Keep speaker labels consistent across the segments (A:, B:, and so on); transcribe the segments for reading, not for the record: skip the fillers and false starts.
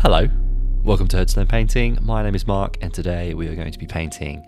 A: Hello, welcome to Herdstone Painting. My name is Mark and today we are going to be painting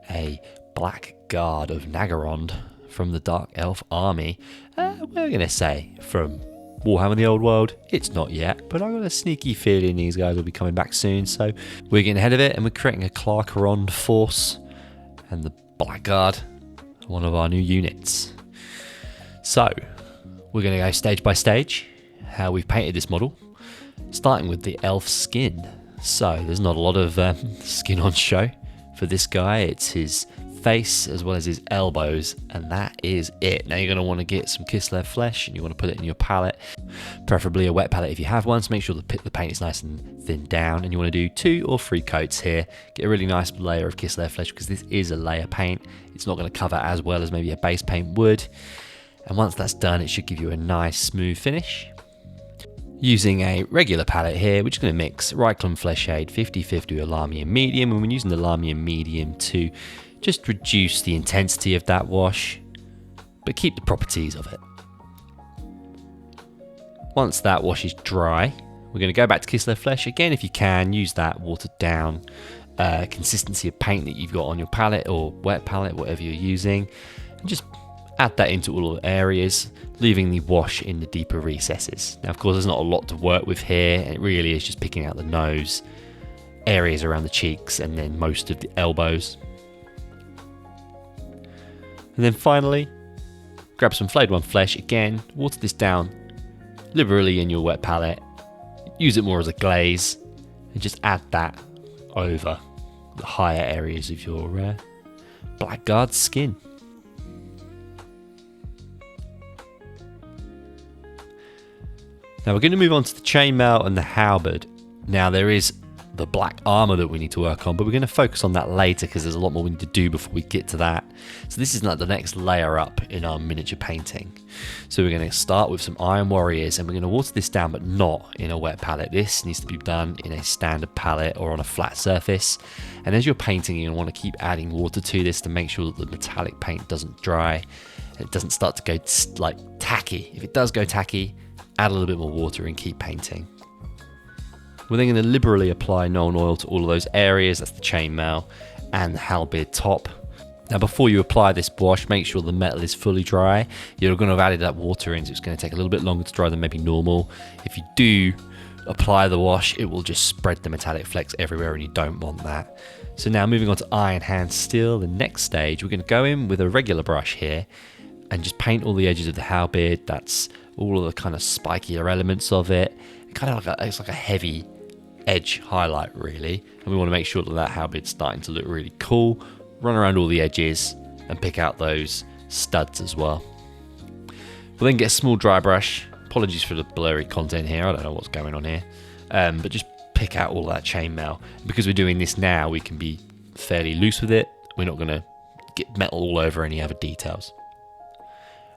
A: a Black Guard of Naggarond from the Dark Elf army. We're going to say from Warhammer the Old World. It's not yet, but I've got a sneaky feeling these guys will be coming back soon, so we're getting ahead of it and we're creating a Naggarond force and the Black Guard, one of our new units. So we're going to go stage by stage how we've painted this model, starting with the elf skin. So there's not a lot of skin on show for this guy. It's his face as well as his elbows, and that is it. Now you're going to want to get some Kislev flesh and you want to put it in your palette, preferably a wet palette if you have one, so make sure the paint is nice and thinned down, and you want to do 2 or 3 coats here. Get a really nice layer of Kislev flesh because this is a layer paint. It's not going to cover as well as maybe a base paint would, and once that's done it should give you a nice smooth finish. Using a regular palette here, we're just going to mix Reikland Flesh Shade 50/50 with Armour Medium, and we're using the Armour Medium to just reduce the intensity of that wash, but keep the properties of it. Once that wash is dry, we're going to go back to Kislev Flesh. Again, if you can, use that watered down consistency of paint that you've got on your palette or wet palette, whatever you're using, and just add that into all the areas, leaving the wash in the deeper recesses. Now, of course, there's not a lot to work with here. It really is just picking out the nose, areas around the cheeks, and then most of the elbows. And then finally, grab some Flayed One Flesh. Again, water this down liberally in your wet palette. Use it more as a glaze, and just add that over the higher areas of your Black Guard skin. Now we're going to move on to the Chainmail and the Halberd. Now there is the black armour that we need to work on, but we're going to focus on that later because there's a lot more we need to do before we get to that. So this is like the next layer up in our miniature painting. So we're going to start with some Iron Warriors and we're going to water this down, but not in a wet palette. This needs to be done in a standard palette or on a flat surface. And as you're painting, you're going to want to keep adding water to this to make sure that the metallic paint doesn't dry. It doesn't start to go like tacky. If it does go tacky, add a little bit more water and keep painting. We're then going to liberally apply Nuln Oil to all of those areas. That's the chainmail and the halberd top. Now before you apply this wash, make sure the metal is fully dry. You're going to have added that water in, so it's going to take a little bit longer to dry than maybe normal. If you do apply the wash, it will just spread the metallic flecks everywhere and you don't want that. So now moving on to Iron Hand Steel, the next stage, we're going to go in with a regular brush here and just paint all the edges of the halberd. That's all of the kind of spikier elements of it. Kind of like it's like a heavy edge highlight really, and we want to make sure that that halberd's starting to look really cool. Run around all the edges and pick out those studs as well. We'll then get a small dry brush. Apologies for the blurry content here, I don't know what's going on here, but just pick out all that chainmail. Because we're doing this now, we can be fairly loose with it. We're not going to get metal all over any other details.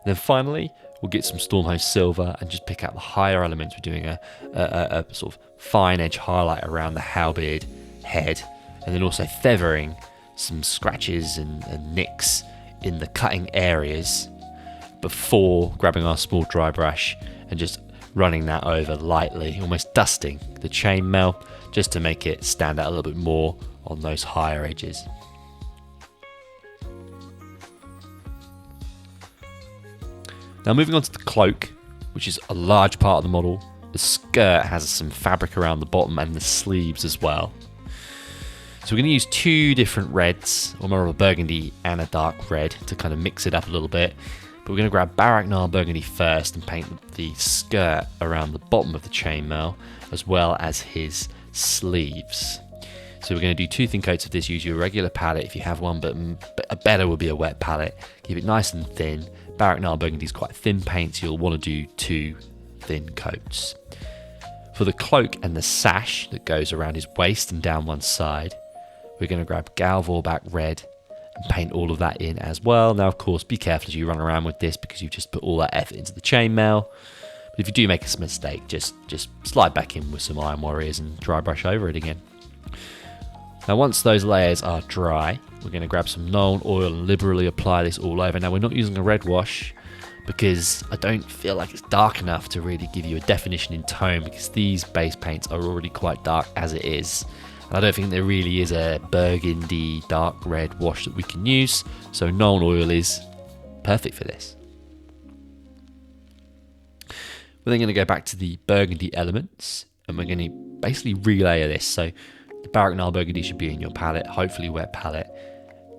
A: And then finally, we'll get some Stormhost Silver and just pick out the higher elements. We're doing a sort of fine edge highlight around the halberd head, and then also feathering some scratches and nicks in the cutting areas before grabbing our small dry brush and just running that over lightly, almost dusting the chainmail just to make it stand out a little bit more on those higher edges. Now moving on to the cloak, which is a large part of the model. The skirt has some fabric around the bottom and the sleeves as well. So we're going to use 2 different reds, or more of a burgundy and a dark red, to kind of mix it up a little bit. But we're going to grab Baraknar Burgundy first and paint the skirt around the bottom of the chainmail, as well as his sleeves. So we're going to do 2 thin coats of this. Use your regular palette if you have one, but a better would be a wet palette. Keep it nice and thin. Baraknar Burgundy is quite thin paint, so you'll want to do 2 thin coats. For the cloak and the sash that goes around his waist and down one side, we're going to grab Galvorbak Red and paint all of that in as well. Now, of course, be careful as you run around with this because you've just put all that effort into the chainmail. But if you do make a mistake, just slide back in with some Iron Warriors and dry brush over it again. Now, once those layers are dry, we're going to grab some Nuln Oil and liberally apply this all over. Now, we're not using a red wash, because I don't feel like it's dark enough to really give you a definition in tone, because these base paints are already quite dark as it is. And I don't think there really is a burgundy dark red wash that we can use, so Nuln Oil is perfect for this. We're then going to go back to the burgundy elements, and we're going to basically relayer this. So the Barrack Gnarl Burgundy should be in your palette, hopefully wet palette,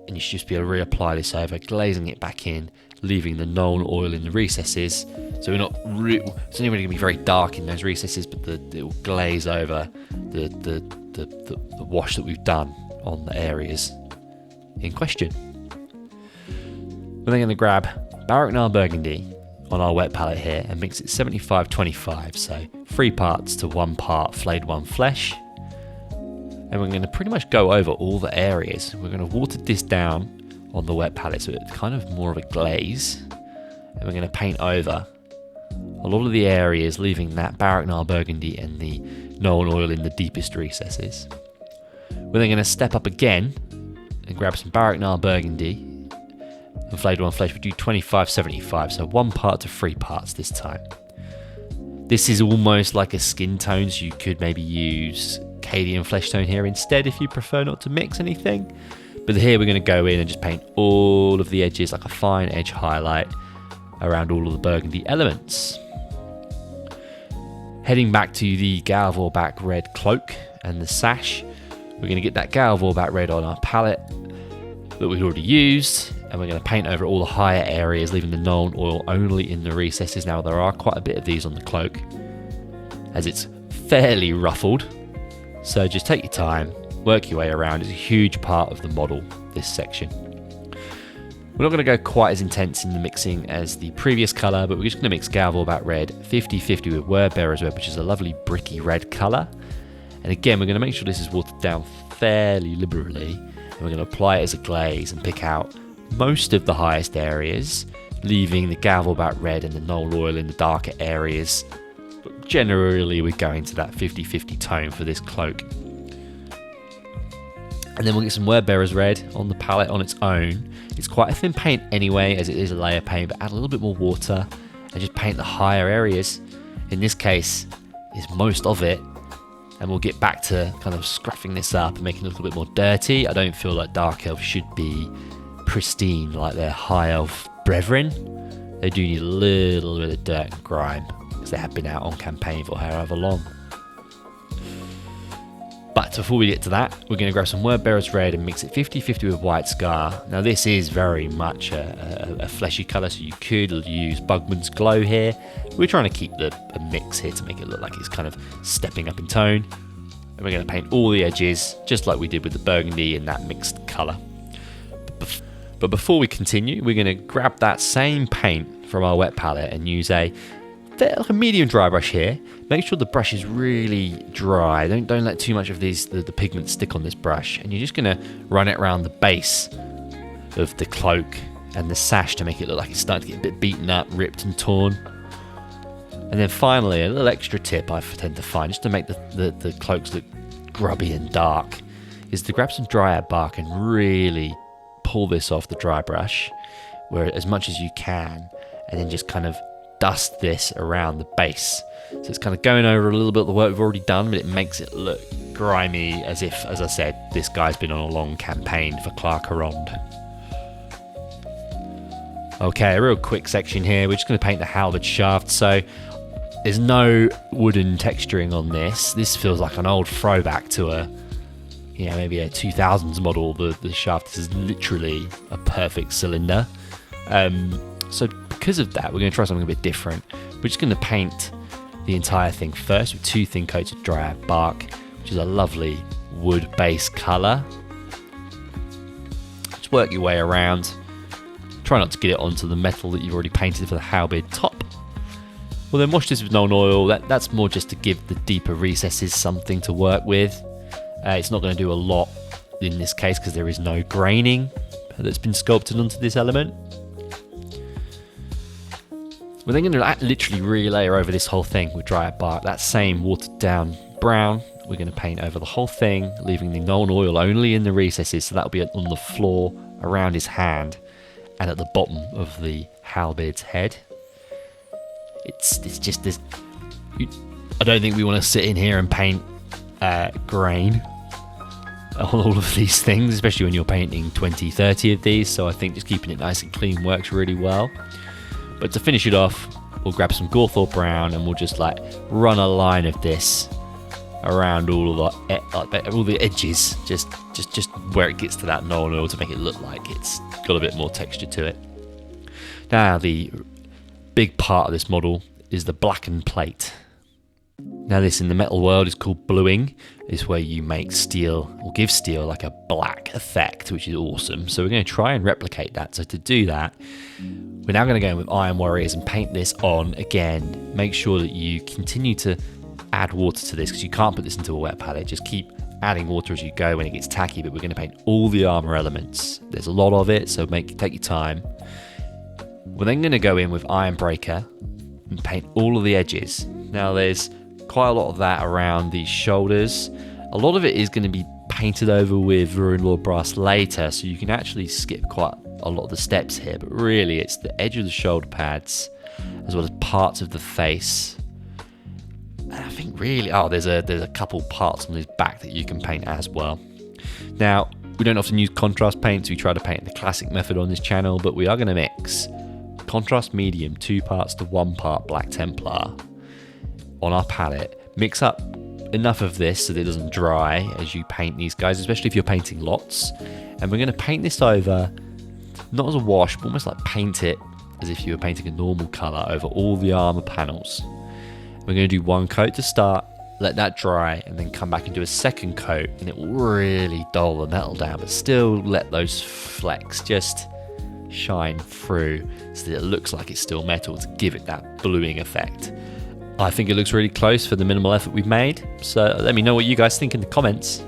A: and you should just be able to reapply this over, glazing it back in, leaving the Nuln Oil in the recesses. So we're not it's only really going to be very dark in those recesses, but it will glaze over the wash that we've done on the areas in question. We're then going to grab Barrack Gnarl Burgundy on our wet palette here and mix it 75-25, so 3 parts to 1 part flayed 1 flesh. And we're going to pretty much go over all the areas. We're going to water this down on the wet palette so it's kind of more of a glaze, and we're going to paint over a lot of the areas, leaving that Barrack Gnarl Burgundy and the Nuln Oil in the deepest recesses. We're then going to step up again and grab some Barrack Gnarl Burgundy and flayed 1 flesh. We do 25-75, so 1 part to 3 parts this time. This is almost like a skin tone, so you could maybe use Cadian flesh tone here instead if you prefer not to mix anything. But here we're going to go in and just paint all of the edges like a fine edge highlight around all of the burgundy elements. Heading back to the Galvorbach red cloak and the sash, we're going to get that Galvorbach red on our palette that we've already used, and we're going to paint over all the higher areas, leaving the Nuln Oil only in the recesses. Now there are quite a bit of these on the cloak, as it's fairly ruffled, so just take your time, work your way around. It's a huge part of the model, this section. We're not going to go quite as intense in the mixing as the previous colour, but we're just going to mix Galvorbach red 50-50 with Wordbearer's Red, which is a lovely bricky red colour. And again, we're going to make sure this is watered down fairly liberally, and we're going to apply it as a glaze and pick out most of the highest areas, leaving the Galvorbach red and the Nuln Oil in the darker areas. But generally, we're going to that 50-50 tone for this cloak. And then we'll get some Wordbearer's Red on the palette on its own. It's quite a thin paint anyway, as it is a layer paint, but add a little bit more water and just paint the higher areas. In this case, is most of it. And we'll get back to kind of scruffing this up and making it a little bit more dirty. I don't feel like Dark Elves should be pristine like their High Elf brethren. They do need a little bit of dirt and grime, because they have been out on campaign for however long. But before we get to that, we're going to grab some Wordbearer's Red and mix it 50-50 with White Scar. Now this is very much a fleshy colour, so you could use Bugman's Glow here. We're trying to keep a mix here to make it look like it's kind of stepping up in tone. And we're going to paint all the edges, just like we did with the Burgundy in that mixed colour. But before we continue, we're going to grab that same paint from our wet palette and use a medium dry brush here. Make sure the brush is really dry. Don't let too much of the pigment stick on this brush. And you're just going to run it around the base of the cloak and the sash to make it look like it's starting to get a bit beaten up, ripped and torn. And then finally, a little extra tip I tend to find, just to make the cloaks look grubby and dark, is to grab some dryad bark and really pull this off the dry brush, where as much as you can, and then just kind of dust this around the base. So it's kind of going over a little bit of the work we've already done, but it makes it look grimy, as if, as I said, this guy's been on a long campaign for Naggarond. Okay, a real quick section here. We're just going to paint the Halberd Shaft. So there's no wooden texturing on this. This feels like an old throwback to maybe a 2000s model. The shaft is literally a perfect cylinder. So because of that, we're going to try something a bit different. We're just going to paint the entire thing first with 2 thin coats of dryad bark, which is a lovely wood base colour. Just work your way around. Try not to get it onto the metal that you've already painted for the halberd top. We'll then wash this with Nuln Oil. That's more just to give the deeper recesses something to work with. It's not going to do a lot in this case because there is no graining that's been sculpted onto this element. We're then going to literally relayer over this whole thing with dryad bark. That same watered down brown, we're going to paint over the whole thing, leaving the Nuln Oil only in the recesses, so that'll be on the floor, around his hand, and at the bottom of the halberd's head. it's just this. I don't think we want to sit in here and paint grain on all of these things, especially when you're painting 20, 30 of these. So I think just keeping it nice and clean works really well. But to finish it off, we'll grab some Gawthorpe Brown and we'll just like run a line of this around all the edges, just where it gets to that knoll in order to make it look like it's got a bit more texture to it. Now the big part of this model is the blackened plate. Now this in the metal world is called bluing. It's where you make steel or give steel like a black effect, which is awesome. So we're going to try and replicate that. So to do that, we're now going to go in with Iron Warriors and paint this on again. Make sure that you continue to add water to this because you can't put this into a wet palette. Just keep adding water as you go when it gets tacky, but we're going to paint all the armor elements. There's a lot of it, so take your time. We're then going to go in with Iron Breaker and paint all of the edges. Now there's quite a lot of that around these shoulders. A lot of it is going to be painted over with Ruined Lord Brass later, so you can actually skip quite a lot of the steps here, but really it's the edge of the shoulder pads as well as parts of the face. And I think really, there's a couple parts on his back that you can paint as well. Now, we don't often use contrast paints. We try to paint the classic method on this channel, but we are going to mix contrast medium 2 parts to 1 part Black Templar on our palette. Mix up enough of this so that it doesn't dry as you paint these guys, especially if you're painting lots. And we're going to paint this over, not as a wash, but almost like paint it as if you were painting a normal colour over all the armour panels. We're going to do 1 coat to start, let that dry, and then come back and do a 2nd coat, and it will really dull the metal down, but still let those flecks just shine through so that it looks like it's still metal to give it that bluing effect. I think it looks really close for the minimal effort we've made, so let me know what you guys think in the comments.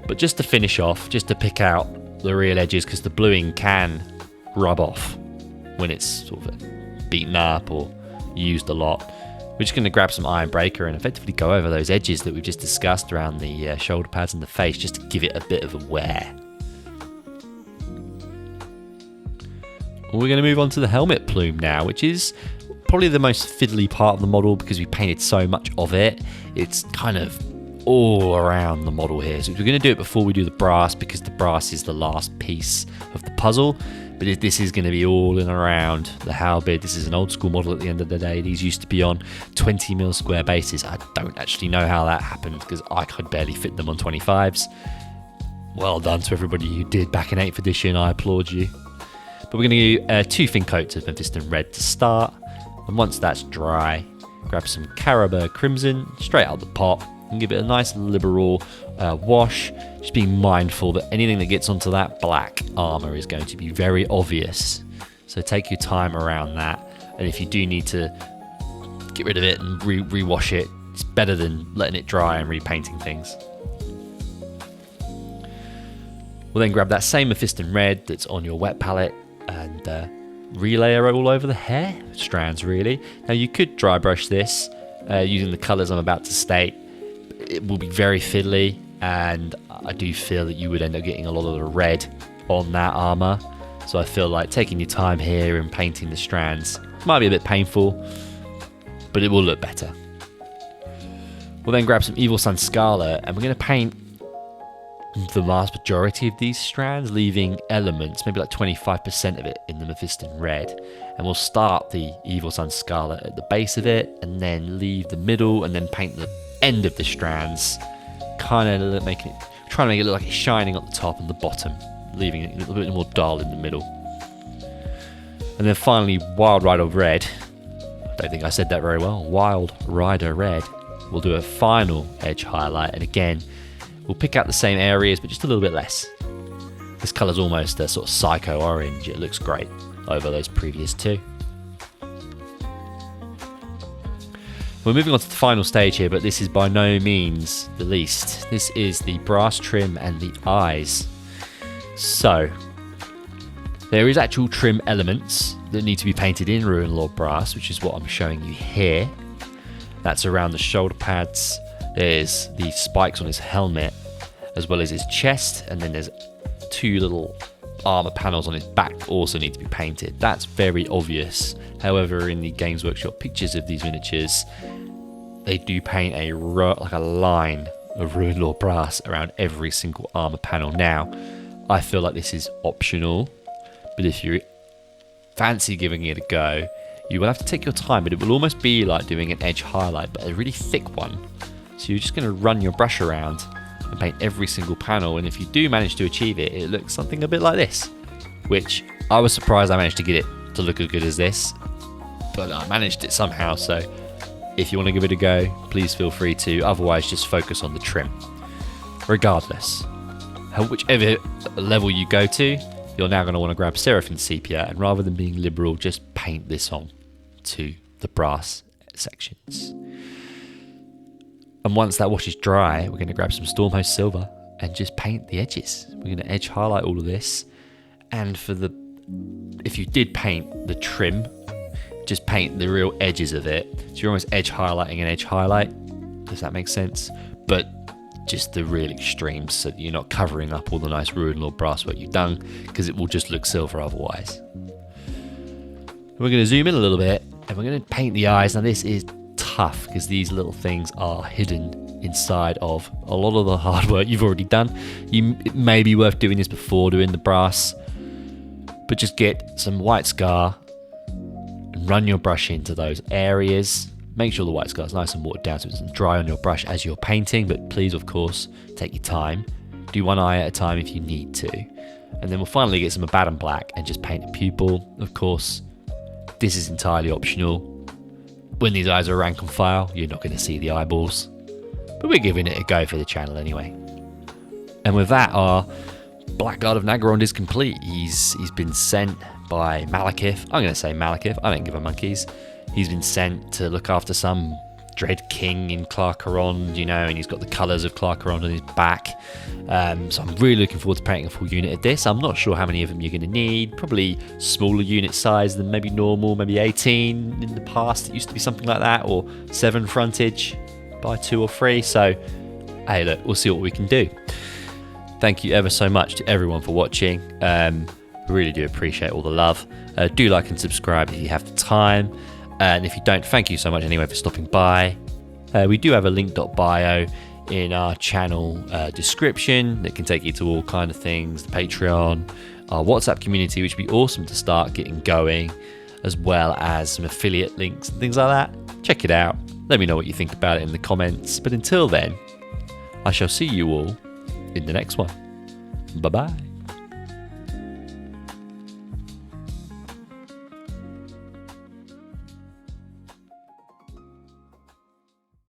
A: But just to finish off, just to pick out the real edges, because the bluing can rub off when it's sort of beaten up or used a lot. We're just going to grab some Iron Breaker and effectively go over those edges that we've just discussed around the shoulder pads and the face, just to give it a bit of a wear. We're going to move on to the helmet plume now, which is probably the most fiddly part of the model because we painted so much of it. It's kind of all around the model here. So we're going to do it before we do the brass, because the brass is the last piece of the puzzle. But this is going to be all in around the halberd. This is an old school model at the end of the day. These used to be on 20mm square bases. I don't actually know how that happened because I could barely fit them on 25s. Well done to everybody who did back in 8th edition. I applaud you. But we're going to do 2 thin coats of Mephiston Red to start. And once that's dry, grab some Carabur Crimson straight out of the pot and give it a nice liberal wash. Just being mindful that anything that gets onto that black armour is going to be very obvious. So take your time around that. And if you do need to get rid of it and re-wash it, it's better than letting it dry and repainting things. We'll then grab that same Mephiston Red that's on your wet palette and relayer it all over the hair strands, really. Now you could dry brush this using the colours I'm about to state. It will be very fiddly, and I do feel that you would end up getting a lot of the red on that armour. So I feel like taking your time here and painting the strands might be a bit painful, but it will look better. We'll then grab some Evil Sun Scarlet, and we're going to paint the vast majority of these strands, leaving elements, maybe like 25% of it in the Mephiston Red. And we'll start the Evil Sun Scarlet at the base of it, and then leave the middle, and then paint the end of the strands, kind of making it, trying to make it look like it's shining at the top and the bottom, leaving it a little bit more dull in the middle. And then finally, Wild Rider Red. I don't think I said that very well. Wild Rider Red. We'll do a final edge highlight, and again, we'll pick out the same areas, but just a little bit less. This colour's almost a sort of psycho orange. It looks great over those previous 2. We're moving on to the final stage here, but this is by no means the least. This is the brass trim and the eyes. So, there is actual trim elements that need to be painted in Ruined Lord Brass, which is what I'm showing you here. That's around the shoulder pads. There's the spikes on his helmet, as well as his chest, and then there's 2 little armor panels on his back also need to be painted. That's very obvious. However, in the Games Workshop pictures of these miniatures, they do paint like a line of Ruined Lord brass around every single armor panel. Now, I feel like this is optional, but if you fancy giving it a go, you will have to take your time, but it will almost be like doing an edge highlight, but a really thick one. So you're just going to run your brush around and paint every single panel, and if you do manage to achieve it, it looks something a bit like this, which I was surprised I managed to get it to look as good as this, but I managed it somehow. So if you want to give it a go, please feel free to. Otherwise, just focus on the trim. Regardless, whichever level you go to, you're now going to want to grab Seraphim Sepia, and rather than being liberal, just paint this on to the brass sections. And once that wash is dry, we're going to grab some Stormhost Silver and just paint the edges. We're going to edge highlight all of this. And if you did paint the trim, just paint the real edges of it. So you're almost edge highlighting an edge highlight. Does that make sense? But just the real extremes, so that you're not covering up all the nice Ruined Lord brass work you've done, because it will just look silver otherwise. We're going to zoom in a little bit, and we're going to paint the eyes. Now this is tough, because these little things are hidden inside of a lot of the hard work you've already done. It may be worth doing this before doing the brass, but just get some white scar and run your brush into those areas. Make sure the white scar is nice and watered down so it doesn't dry on your brush as you're painting, but please, of course, take your time. Do one eye at a time if you need to. And then we'll finally get some Abaddon Black and just paint a pupil. Of course, this is entirely optional. When these eyes are rank and file, you're not going to see the eyeballs, but we're giving it a go for the channel anyway. And with that, our Black Guard of Naggarond is complete. He's been sent by Mechanicus. I'm going to say Mechanicus. I don't give a monkeys. He's been sent to look after some dread king in Clarkarond, and he's got the colours of Clarkarond on his back. So I'm really looking forward to painting a full unit of this. I'm not sure how many of them you're going to need. Probably smaller unit size than maybe normal, maybe 18 in the past. It used to be something like that, or 7 frontage by 2 or 3. So, hey, look, we'll see what we can do. Thank you ever so much to everyone for watching. Really do appreciate all the love. Do like and subscribe if you have the time. And if you don't, thank you so much anyway for stopping by. We do have a link.bio in our channel description that can take you to all kind of things, the Patreon, our WhatsApp community, which would be awesome to start getting going, as well as some affiliate links and things like that. Check it out. Let me know what you think about it in the comments. But until then, I shall see you all in the next one. Bye-bye.